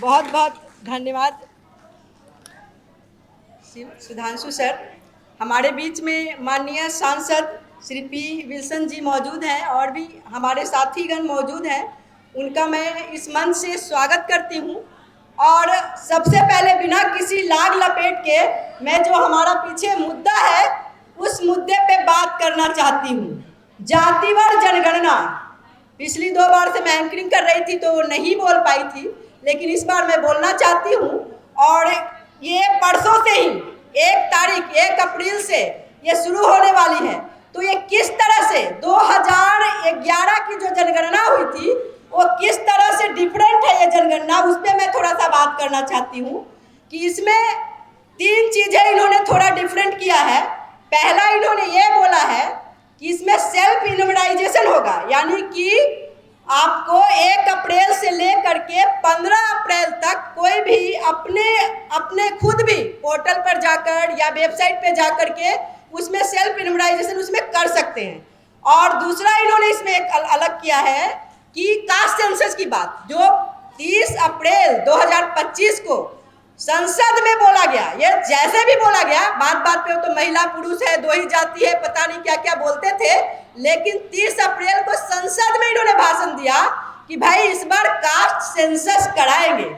बहुत बहुत धन्यवाद सुधांशु सर। हमारे बीच में माननीय सांसद श्री पी विल्सन जी मौजूद हैं और भी हमारे साथीगण मौजूद हैं। उनका मैं इस मंच से स्वागत करती हूं। और सबसे पहले बिना किसी लाग लपेट के मैं जो हमारा पीछे मुद्दा है उस मुद्दे पे बात करना चाहती हूं। जातिवार जनगणना पिछली 2 बार से मैं एंकरिंग कर रही थी तो नहीं बोल पाई थी, लेकिन इस बार मैं बोलना चाहती हूँ। और ये परसों से ही 1 अप्रैल से ये शुरू होने वाली है। तो ये किस तरह से 2011 की जो जनगणना हुई थी वो किस तरह से डिफरेंट है ये जनगणना, उस पर मैं थोड़ा सा बात करना चाहती हूँ कि इसमें 3 चीज़ें इन्होंने थोड़ा डिफरेंट किया है। पहला, इन्होंने ये बोला है कि इसमें सेल्फ इन्यूमराइजेशन होगा, यानी कि आपको 1 अप्रैल से लेकर के 15 अप्रैल तक कोई भी अपने खुद भी पोर्टल पर जाकर या वेबसाइट पे जाकर के उसमें सेल्फ इन्यूमराइजेशन उसमें कर सकते हैं। और दूसरा, इन्होंने इसमें एक अलग किया है कि कास्ट सेंसस की बात जो 30 अप्रैल 2025 को संसद में बोला गया, ये जैसे भी बोला गया, बात बात पे तो महिला पुरुष है, 2 ही जाति है, पता नहीं क्या क्या बोलते थे, लेकिन 30 अप्रैल को संसद में इन्होंने भाषण दिया कि भाई इस बार कास्ट सेंसस कराएंगे।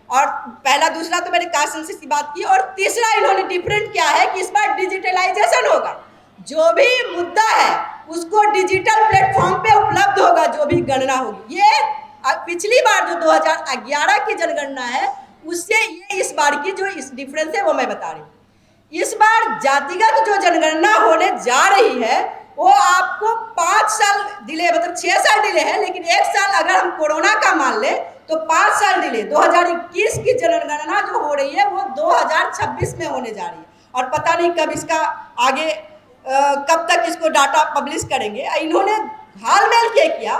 और पहला दूसरा तो मैंने कास्ट सेंसस की बात की। और तीसरा इन्होंने डिफरेंट किया है कि इस बार डिजिटलाइजेशन होगा, जो भी मुद्दा है उसको डिजिटल प्लेटफॉर्म पे उपलब्ध होगा, जो भी गणना होगी। ये पिछली बार जो 2011 की जनगणना है उससे ये इस बार की जो इस डिफरेंस है वो मैं बता रही हूँ। इस बार जातिगत जो जनगणना होने जा रही है वो आपको 5 साल डिले, मतलब 6 साल डिले है, लेकिन 1 साल अगर हम कोरोना का मान ले तो 5 साल डिले। 2021 की जनगणना जो हो रही है वो 2026 में होने जा रही है और पता नहीं कब इसका आगे कब तक इसको डाटा पब्लिश करेंगे। इन्होंने घालमेल क्या किया,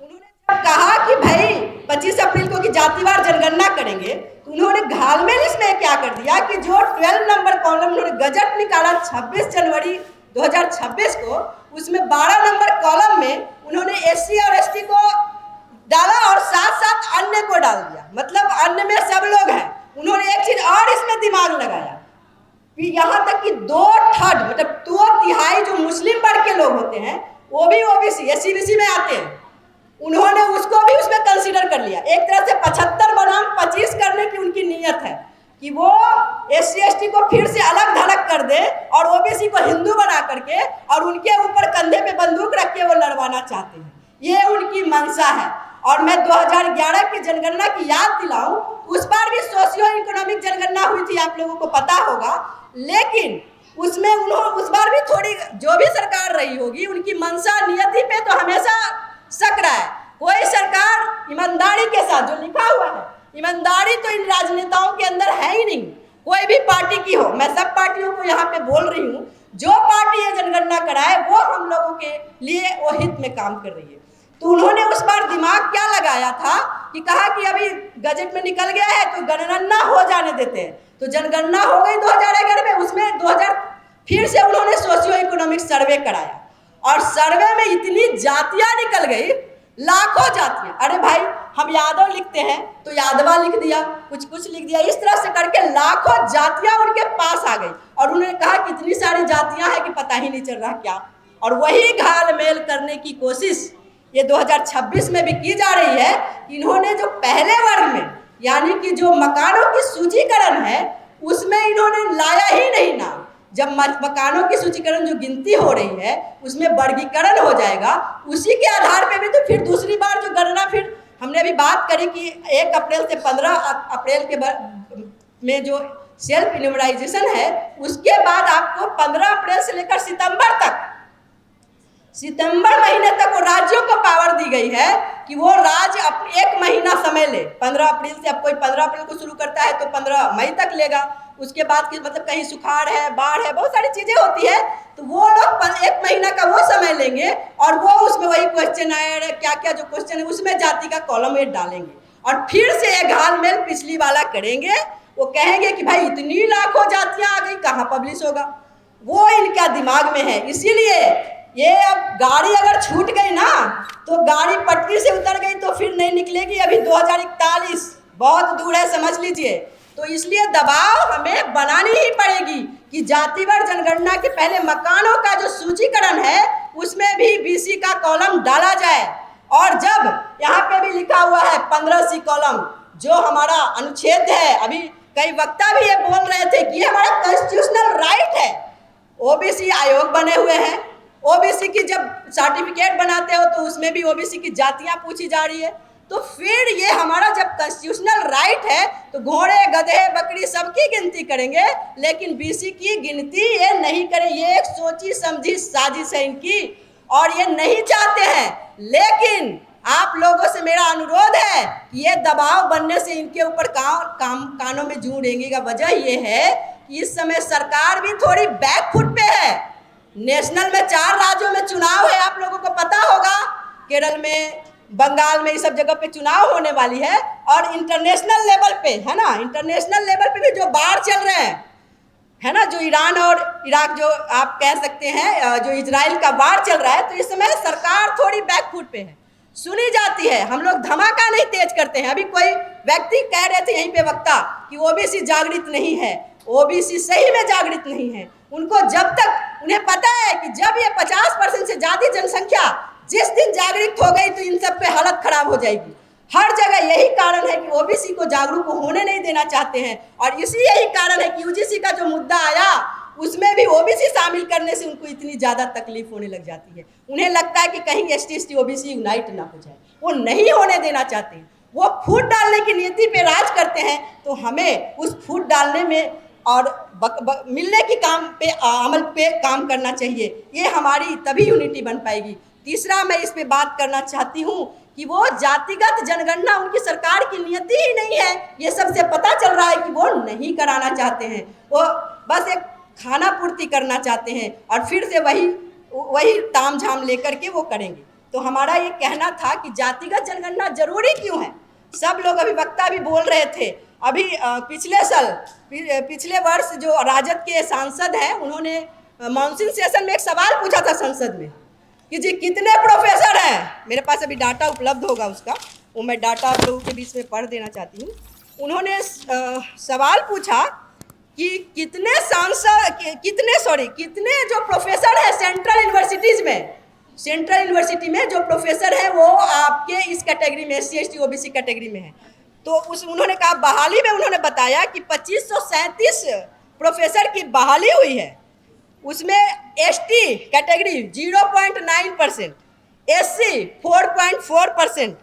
उन्होंने जब कहा कि भाई 25 अप्रैल को की जातिवार जनगणना करेंगे तो उन्होंने घालमेल इसमें क्या कर दिया कि जो 12 नंबर कॉलम उन्होंने गजट निकाला 26 जनवरी 2026 को, उसमें 12 नंबर कॉलम में उन्होंने SC और ST को डाला और साथ साथ अन्य को डाल दिया, मतलब अन्य में सब लोग हैं। उन्होंने एक चीज और इसमें दिमाग लगाया कि यहाँ तक कि 2/3 मतलब 2/3 जो मुस्लिम वर्ग के लोग होते हैं वो भी OBC SC BC में आते हैं, उन्होंने उसको भी उसमें कंसीडर कर लिया। एक तरह से 75 बनाम 25 करने की उनकी नीयत है कि वो SC ST को फिर से अलग धड़क कर दे और OBC को हिंदू बना करके और उनके ऊपर कंधे पे बंदूक रख के वो लड़वाना चाहते हैं। ये उनकी मंशा है। और मैं 2011 की जनगणना की याद दिलाऊं, उस बार भी सोशियो इकोनॉमिक जनगणना हुई थी, आप लोगों को पता होगा, लेकिन उसमें उन्होंने उस बार भी थोड़ी जो भी सरकार रही होगी उनकी मंशा नियति पे तो हमेशा शक रहा है। कोई सरकार ईमानदारी के साथ, जो लिखा हुआ है ईमानदारी तो इन राजनेताओं के अंदर है ही नहीं, कोई भी पार्टी की हो। मैं सब पार्टियों को यहाँ पे बोल रही हूँ, जो पार्टी ये जनगणना कराए वो हम लोगों के लिए वो हित में काम कर रही है। तो उन्होंने उस बार दिमाग क्या लगाया था कि कहा कि अभी गजट में निकल गया है तो गणना हो जाने देते हैं। तो जनगणना हो गई 2011 में, उसमें 2000 फिर से उन्होंने सोशियो इकोनॉमिक सर्वे कराया और सर्वे में इतनी जातियां निकल गई, लाखों जातियां। अरे भाई हम यादव लिखते हैं तो यादवा लिख दिया, कुछ कुछ लिख दिया, इस तरह से करके लाखों जातियां उनके पास आ गई और उन्होंने कहा कि इतनी सारी जातियां हैं कि पता ही नहीं चल रहा क्या। और वही घालमेल करने की कोशिश ये 2026 में भी की जा रही है। इन्होंने जो पहले वर्ग में यानी कि जो मकानों की सूचीकरण है उसमें इन्होंने लाया ही नहीं नाम। जब मकानों की सूचीकरण जो गिनती हो रही है उसमें वर्गीकरण हो जाएगा, उसी के आधार पे भी तो फिर दूसरी बार जो गणना, फिर हमने अभी बात करी कि 1 अप्रैल से 15 अप्रैल के में जो सेल्फ इन्यूमराइजेशन है उसके बाद आपको 15 अप्रैल से लेकर सितंबर महीने तक वो राज्यों को पावर दी गई है कि वो राज्य 1 महीना समय ले। 15 अप्रैल से, अब कोई 15 अप्रैल को शुरू करता है तो 15 मई तक लेगा। उसके बाद की मतलब कहीं सुखाड़ है, बाढ़ है, बहुत सारी चीजें होती है, तो वो लोग 1 महीना का वो समय लेंगे और वो उसमें वही क्वेश्चन आए क्या क्या जो क्वेश्चन है उसमें जाति का कॉलम 8 डालेंगे और फिर से एक घालमेल पिछली वाला करेंगे। वो कहेंगे कि भाई इतनी लाखों जातियां आ गई, कहाँ पब्लिश होगा, वो इनका दिमाग में है। इसीलिए ये अब गाड़ी अगर छूट गई ना तो गाड़ी पटरी से उतर गई तो फिर नहीं निकलेगी। अभी 2041 बहुत दूर है, समझ लीजिए। तो इसलिए दबाव हमें बनानी ही पड़ेगी कि जातिवार जनगणना के पहले मकानों का जो सूचीकरण है उसमें भी बीसी का कॉलम डाला जाए। और जब यहाँ पे भी लिखा हुआ है 15C कॉलम, जो हमारा अनुच्छेद है, अभी कई वक्ता भी ये बोल रहे थे कि ये हमारा कॉन्स्टिट्यूशनल राइट है। ओबीसी आयोग बने हुए हैं, ओबीसी की जब सर्टिफिकेट बनाते हो तो उसमें भी ओबीसी की जातियां पूछी जा रही है। तो फिर ये हमारा जब कॉन्स्टिट्यूशनल राइट है तो घोड़े गधे बकरी सबकी गिनती करेंगे, लेकिन बीसी की गिनती ये नहीं करे। ये एक सोची समझी साजिश है इनकी और ये नहीं चाहते हैं। लेकिन आप लोगों से मेरा अनुरोध है कि ये दबाव बनने से इनके ऊपर कानों में जूं रेंगे का वजह ये है कि इस समय सरकार भी थोड़ी बैकफुट पे है। नेशनल में 4 राज्यों में चुनाव है, आप लोगों को पता होगा। केरल में, बंगाल में, इस सब जगह पे चुनाव होने वाली है। और इंटरनेशनल लेवल पे है ना, इंटरनेशनल लेवल पे भी जो बाढ़ चल रहे हैं है ना, जो ईरान और इराक, जो आप कह सकते हैं जो इजराइल का वार चल रहा है, तो इस समय सरकार थोड़ी बैकफुट पे है, सुनी जाती है। हम लोग धमाका नहीं तेज करते हैं। अभी कोई व्यक्ति कह रहे थे यहीं पे वक्ता कि ओबीसी जागृत नहीं है। ओबीसी सही में जागृत नहीं है। उनको जब तक उन्हें पता है कि जब ये 50% से ज़्यादा जनसंख्या जिस दिन जागृत हो गई तो इन सब पे हालत खराब हो जाएगी। हर जगह यही कारण है कि ओबीसी को जागरूक होने नहीं देना चाहते हैं। और इसी यही कारण है कि यूजीसी का जो मुद्दा आया उसमें भी ओबीसी शामिल करने से उनको इतनी ज़्यादा तकलीफ होने लग जाती है। उन्हें लगता है कि कहीं ST ओबीसी यूनाइट ना हो जाए, वो नहीं होने देना चाहते हैं। वो फूट डालने की नीति पे राज करते हैं। तो हमें उस फूट डालने में और मिलने की काम पे अमल पे काम करना चाहिए। ये हमारी तभी यूनिटी बन पाएगी। तीसरा, मैं इस पे बात करना चाहती हूँ कि वो जातिगत जनगणना उनकी सरकार की नीति ही नहीं है। ये सबसे पता चल रहा है कि वो नहीं कराना चाहते हैं। वो बस एक खाना पूर्ति करना चाहते हैं और फिर से वही ताम झाम लेकर के वो करेंगे। तो हमारा ये कहना था कि जातिगत जनगणना जरूरी क्यों है। सब लोग अभी वक्ता भी बोल रहे थे। अभी पिछले वर्ष जो राजद के सांसद हैं, उन्होंने मानसून सेशन में एक सवाल पूछा था संसद में कि जी कितने प्रोफेसर हैं। मेरे पास अभी डाटा उपलब्ध होगा उसका, वो मैं डाटा आप लोगों के बीच में पढ़ देना चाहती हूँ। उन्होंने सवाल पूछा कि कितने जो प्रोफेसर हैं सेंट्रल यूनिवर्सिटी में जो प्रोफेसर हैं वो आपके इस कैटेगरी में SC ST OBC कैटेगरी में है। तो उन्होंने कहा बहाली में, उन्होंने बताया कि 2537 प्रोफेसर की बहाली हुई है। उसमें ST कैटेगरी 0.9%, SC 4.4%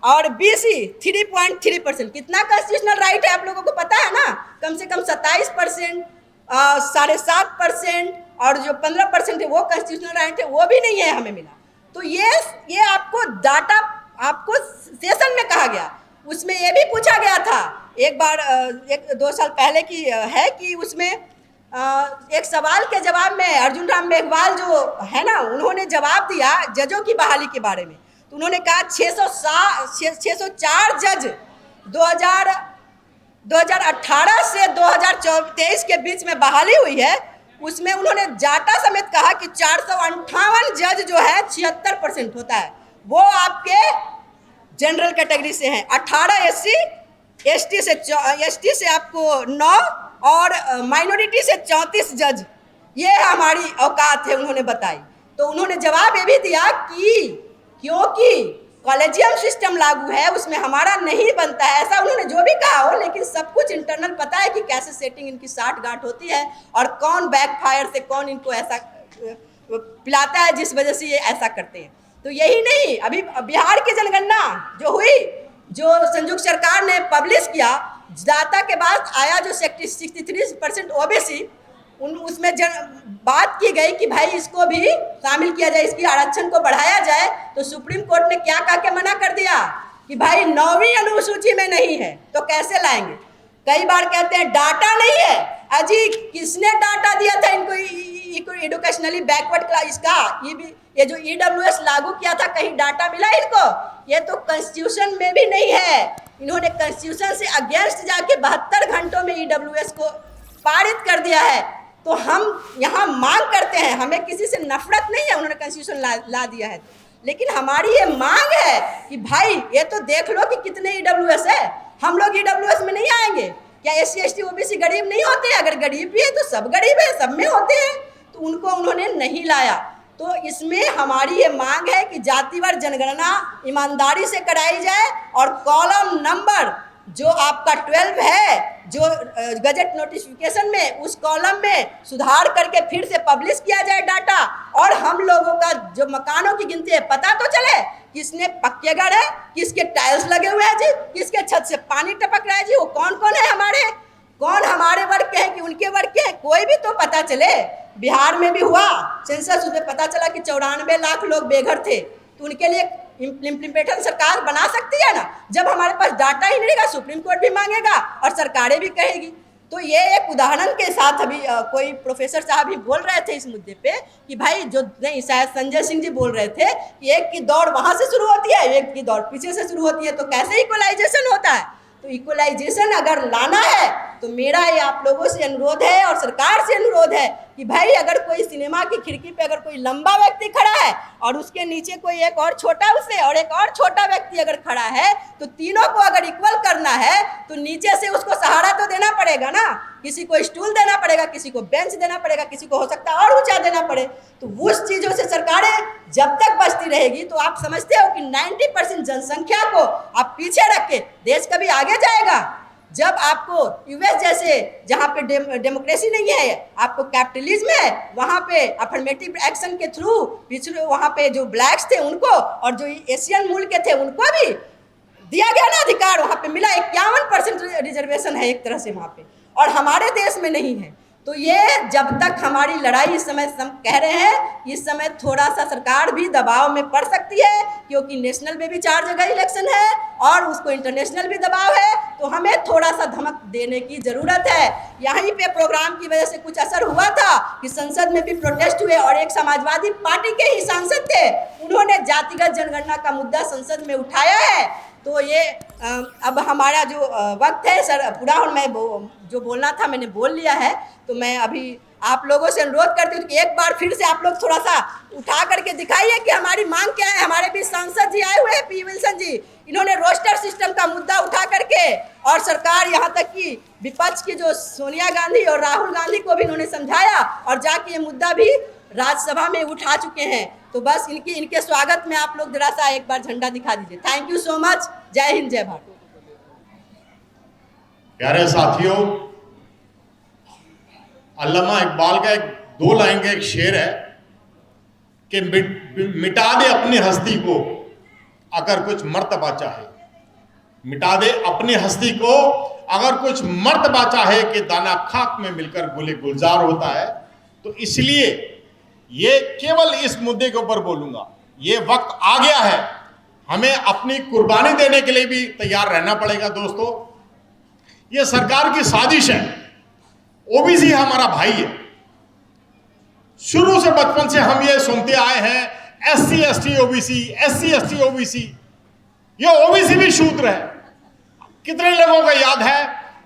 और BC 3.3%। कितना कॉन्स्टिट्यूशनल राइट है आप लोगों को पता है ना? कम से कम 27%, 7.5% और जो 15% है वो कॉन्स्टिट्यूशनल राइट है, वो भी नहीं है, हमें मिला। तो ये आपको डाटा आपको सेशन में कहा गया। उसमें ये भी पूछा गया था एक बार, 1-2 साल पहले की है कि उसमें एक सवाल के जवाब में अर्जुन राम मेघवाल जो है ना, उन्होंने जवाब दिया जजों की बहाली के बारे में। तो उन्होंने कहा 604 जज 2018 से 2023 के बीच में बहाली हुई है। उसमें उन्होंने डाटा समेत कहा कि 458 जज जो है 76% होता है, वो आपके जनरल कैटेगरी से हैं। 18 SC ST से आपको 9 और माइनॉरिटी से 34 जज। ये हमारी औकात है, उन्होंने बताई। तो उन्होंने जवाब ये भी दिया कि क्योंकि कॉलेजियम सिस्टम लागू है उसमें हमारा नहीं बनता है। ऐसा उन्होंने जो भी कहा हो, लेकिन सब कुछ इंटरनल पता है कि कैसे सेटिंग इनकी साठ गांठ होती है और कौन बैकफायर से कौन इनको ऐसा पिलाता है जिस वजह से ये ऐसा करते हैं। तो यही नहीं, अभी बिहार की जनगणना जो हुई, जो संयुक्त सरकार ने पब्लिश किया, डाटा के बाद आया जो 63% OBC, उसमें बात की गई कि भाई इसको भी शामिल किया जाए, इसकी आरक्षण को बढ़ाया जाए। तो सुप्रीम कोर्ट ने क्या कहा के मना कर दिया कि भाई 9वीं अनुसूची में नहीं है तो कैसे लाएंगे। कई बार कहते हैं डाटा नहीं है। अजी किसने डाटा दिया था इनको एडुकेशनली बैकवर्ड क्लास का? ये जो EWS लागू किया था, कहीं डाटा मिला इनको? ये तो कॉन्स्टिट्यूशन में भी नहीं है। इन्होंने कॉन्स्टिट्यूशन से अगेंस्ट जाके 72 घंटों में EWS को पारित कर दिया है। तो हम यहाँ मांग करते हैं, हमें किसी से नफरत नहीं है, उन्होंने कॉन्स्टिट्यूशन ला दिया है। लेकिन हमारी ये मांग है कि भाई ये तो देख लो कि कितने EWS है। हम लोग ईडब्ल्यूएस में नहीं आएंगे क्या? SC ST OBC गरीब नहीं होते? अगर गरीब भी है तो सब गरीब है, सब में होते हैं, तो उनको उन्होंने नहीं लाया। तो इसमें हमारी ये मांग है कि जातिवार जनगणना ईमानदारी से कराई जाए और कॉलम नंबर जो आपका 12 है जो गजट नोटिफिकेशन में, उस कॉलम में सुधार करके फिर से पब्लिश किया जाए डाटा, और हम लोगों का जो मकानों की गिनती है पता तो चले किसने पक्के घर है, किसके टाइल्स लगे हुए हैं जी, किसके छत से पानी टपक रहा है जी, वो कौन कौन है, कौन हमारे वर्ग के हैं कि उनके वर्ग के हैं, कोई भी तो पता चले। बिहार में भी हुआ सेंसस, उसमें पता चला कि 94 लाख लोग बेघर थे, तो उनके लिए इम्प्लीमेंटेशन सरकार बना सकती है ना। जब हमारे पास डाटा ही नहीं रहेगा, सुप्रीम कोर्ट भी मांगेगा और सरकारें भी कहेगी। तो ये एक उदाहरण के साथ अभी कोई प्रोफेसर साहब भी बोल रहे थे इस मुद्दे पे कि भाई जो नहीं, शायद संजय सिंह जी बोल रहे थे कि एक की दौड़ वहां से शुरू होती है, एक की दौड़ पीछे से शुरू होती है, तो कैसे इक्वलाइजेशन होता है? तो इक्वलाइजेशन अगर लाना है तो मेरा ये आप लोगों से अनुरोध है और सरकार से अनुरोध है कि भाई अगर कोई सिनेमा की खिड़की पे अगर कोई लंबा व्यक्ति खड़ा है और उसके नीचे कोई एक और छोटा उससे और एक और छोटा व्यक्ति अगर खड़ा है, तो तीनों को अगर इक्वल करना है तो नीचे से उसको सहारा तो देना पड़ेगा ना, किसी को स्टूल देना पड़ेगा, किसी को बेंच देना पड़ेगा, किसी को हो सकता है और ऊंचा देना पड़े। तो उस चीज़ों से सरकारें जब तक बचती रहेगी तो आप समझते हो कि 90% जनसंख्या को आप पीछे रख के देश कभी आगे जाएगा? जब आपको यूएस जैसे जहाँ पे डेमोक्रेसी नहीं है, आपको कैपिटलिज्म है, वहाँ पे अफर्मेटिव एक्शन के थ्रू पिछले वहाँ पे जो ब्लैक्स थे उनको और जो एशियन मूल के थे उनको भी दिया गया ना अधिकार, वहाँ पे मिला। 51% रिजर्वेशन है एक तरह से वहाँ पे, और हमारे देश में नहीं है। तो ये जब तक हमारी लड़ाई इस समय कह रहे हैं, इस समय थोड़ा सा सरकार भी दबाव में पड़ सकती है, क्योंकि नेशनल में भी 4 जगह इलेक्शन है और उसको इंटरनेशनल भी दबाव है, तो हमें थोड़ा सा धमक देने की ज़रूरत है। यहीं पे प्रोग्राम की वजह से कुछ असर हुआ था कि संसद में भी प्रोटेस्ट हुए और एक समाजवादी पार्टी के ही सांसद थे, उन्होंने जातिगत जनगणना का मुद्दा संसद में उठाया है। तो ये अब हमारा जो वक्त है सर पूरा, और मैं जो बोलना था मैंने बोल लिया है। तो मैं अभी आप लोगों से अनुरोध करती हूँ कि एक बार फिर से आप लोग थोड़ा सा उठा करके दिखाइए कि हमारी मांग क्या है। हमारे बीच सांसद जी आए हुए हैं, पी विल्सन जी, इन्होंने रोस्टर सिस्टम का मुद्दा उठा करके, और सरकार यहाँ तक कि विपक्ष की जो सोनिया गांधी और राहुल गांधी को भी इन्होंने समझाया और जाके ये मुद्दा भी राज्यसभा में उठा चुके हैं। तो बस इनके स्वागत में आप लोग जरा सा एक बार झंडा दिखा दीजिए। Thank you so much. जय हिंद, जय भारत। प्यारे साथियों, अल्लामा इकबाल का 2 लाइन का एक शेर है कि मिटा दे अपनी हस्ती को अगर कुछ मर्तबा चाहे, मिटा दे अपनी हस्ती को अगर कुछ मर्तबा चाहे कि दाना खाक में मिलकर गुले गुलजार होता है। तो इसलिए ये केवल इस मुद्दे के ऊपर बोलूंगा। ये वक्त आ गया है, हमें अपनी कुर्बानी देने के लिए भी तैयार रहना पड़ेगा। दोस्तों, ये सरकार की साजिश है। ओबीसी हमारा भाई है, शुरू से बचपन से हम ये सुनते आए हैं, SC ST OBC, SC ST OBC। ये ओबीसी भी शूद्र है। कितने लोगों को याद है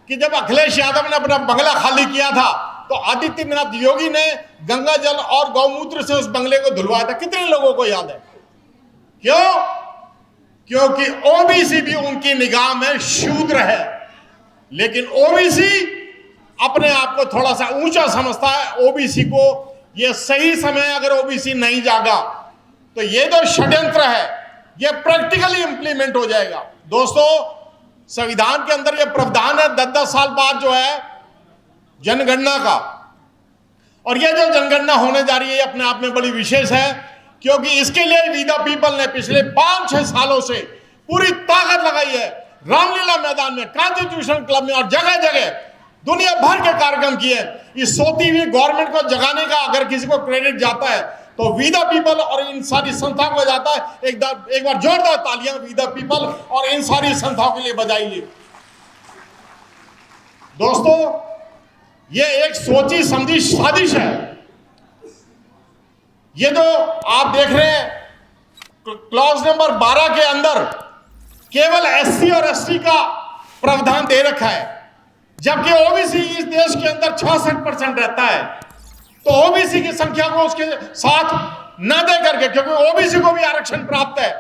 कि जब अखिलेश यादव ने अपना बंगला खाली किया था तो आदित्यनाथ योगी ने गंगा जल और गौमूत्र से उस बंगले को धुलवाया था? कितने लोगों को याद है? क्यों? क्योंकि ओबीसी भी उनकी निगाह में शूद्र है। लेकिन ओबीसी अपने आप को थोड़ा सा ऊंचा समझता है। ओबीसी को ये सही समय, अगर ओबीसी नहीं जागा तो ये जो षड्यंत्र है ये प्रैक्टिकली इंप्लीमेंट हो जाएगा। दोस्तों, संविधान के अंदर ये प्रावधान है 10-10 साल बाद जो है जनगणना का, और ये जो जनगणना होने जा रही है अपने आप में बड़ी विशेष है, क्योंकि इसके लिए वी द पीपल ने पिछले 5-6 सालों से पूरी ताकत लगाई है। रामलीला मैदान में, कॉन्स्टिट्यूशन क्लब में और जगह जगह दुनिया भर के कार्यक्रम किए। इस सोती हुई गवर्नमेंट को जगाने का अगर किसी को क्रेडिट जाता है तो वी द पीपल और इन सारी संस्थाओं को जाता है। एक बार जोरदार तालियां वी द पीपल और इन सारी संस्थाओं के लिए बजाइए। दोस्तों, ये एक सोची समझी साजिश है। ये जो आप देख रहे हैं क्लॉज नंबर 12 के अंदर केवल SC और ST का प्रावधान दे रखा है, जबकि ओबीसी इस देश के अंदर 66% रहता है। तो ओबीसी की संख्या को उसके साथ न दे करके, क्योंकि ओबीसी को भी आरक्षण प्राप्त है,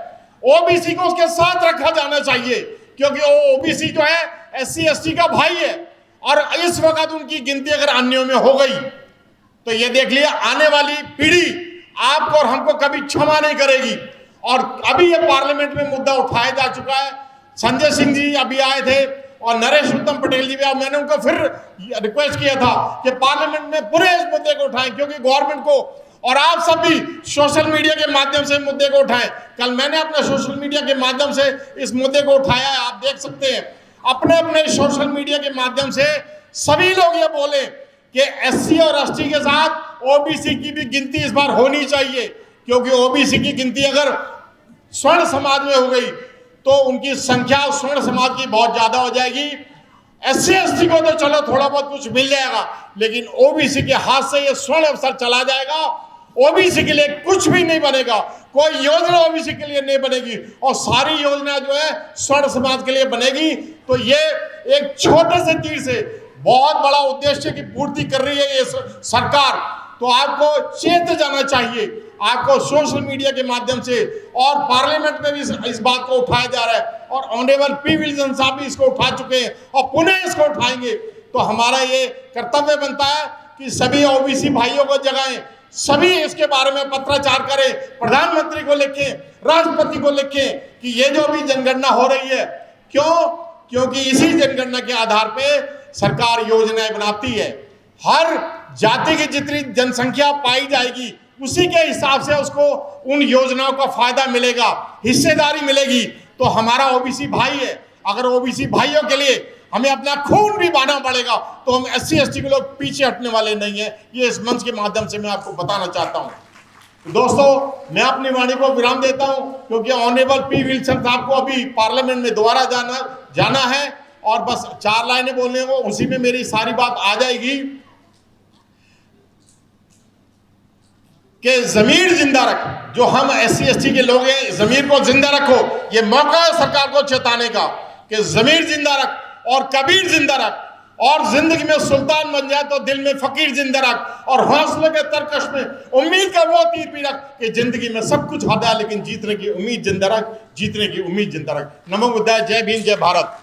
ओबीसी को उसके साथ रखा जाना चाहिए। क्योंकि वो ओबीसी जो है एससी एसटी का भाई है, और इस वक्त उनकी गिनती अगर अन्यों में हो गई तो ये देख लिया आने वाली पीढ़ी आपको और हमको कभी क्षमा नहीं करेगी। और अभी ये पार्लियामेंट में मुद्दा उठाया जा चुका है, संजय सिंह जी अभी आए थे और नरेश उत्तम पटेल जी भी, मैंने उनको फिर रिक्वेस्ट किया था कि पार्लियामेंट में पूरे इस मुद्दे को उठाएं, क्योंकि गवर्नमेंट को और आप सब भी सोशल मीडिया के माध्यम से मुद्दे को उठाएं। कल मैंने अपने सोशल मीडिया के माध्यम से इस मुद्दे को उठाया है, आप देख सकते हैं अपने अपने सोशल मीडिया के माध्यम से सभी लोग ये बोले कि एससी और एसटी के साथ ओबीसी की भी गिनती इस बार होनी चाहिए, क्योंकि ओबीसी की गिनती अगर स्वर्ण समाज में हो गई तो उनकी संख्या स्वर्ण समाज की बहुत ज्यादा हो जाएगी। एससी एसटी को तो चलो थोड़ा बहुत कुछ मिल जाएगा, लेकिन ओबीसी के हाथ से ये स्वर्ण अवसर चला जाएगा। ओबीसी के लिए कुछ भी नहीं बनेगा, कोई योजना ओबीसी के लिए नहीं बनेगी, और सारी योजना जो है स्वर्ण समाज के लिए बनेगी। तो ये एक छोटे से तीर से बहुत बड़ा उद्देश्य की पूर्ति कर रही है ये सरकार। तो आपको चेत जाना चाहिए, आपको सोशल मीडिया के माध्यम से और पार्लियामेंट में भी इस बात को उठाया जा रहा है, और ऑनरेबल पी विल्सन साहब भी इसको उठा चुके हैं और पुनः इसको उठाएंगे। तो हमारा ये कर्तव्य बनता है कि सभी ओबीसी भाइयों को जगाएं, सभी इसके बारे में पत्राचार करें, प्रधानमंत्री को लिखें, राष्ट्रपति को लिखें कि ये जो भी जनगणना हो रही है, क्योंकि इसी जनगणना के आधार पे सरकार योजनाएं बनाती है। हर जाति की जितनी जनसंख्या पाई जाएगी उसी के हिसाब से उसको उन योजनाओं का फायदा मिलेगा, हिस्सेदारी मिलेगी। तो हमारा ओबीसी भाई है, अगर ओबीसी भाइयों के लिए हमें अपना खून भी बहाना पड़ेगा तो हम एससी एसटी के लोग पीछे हटने वाले नहीं है। ये इस मंच के माध्यम से मैं आपको बताना चाहता हूं। दोस्तों, मैं अपनी वाणी को विराम देता हूं, क्योंकि ऑनरेबल पी विल्सन साहब को अभी पार्लियामेंट में दोबारा जाना है, और बस 4 लाइनें बोलने को, उसी में मेरी सारी बात आ जाएगी कि जमीर जिंदा रख, जो हम एससी एसटी के लोग हैं, जमीर को जिंदा रखो। ये मौका है सरकार को चेताने का कि जमीर जिंदा रख और कबीर जिंदा रख, और जिंदगी में सुल्तान बन जाए तो दिल में फकीर जिंदा रख, और हौसले के तरकश में उम्मीद का वो तीर भी रख कि जिंदगी में सब कुछ हादा है लेकिन जीतने की उम्मीद जिंदा रख, जीतने की उम्मीद जिंदा रख। नमो बुद्धाय, जय भीम, जय भारत।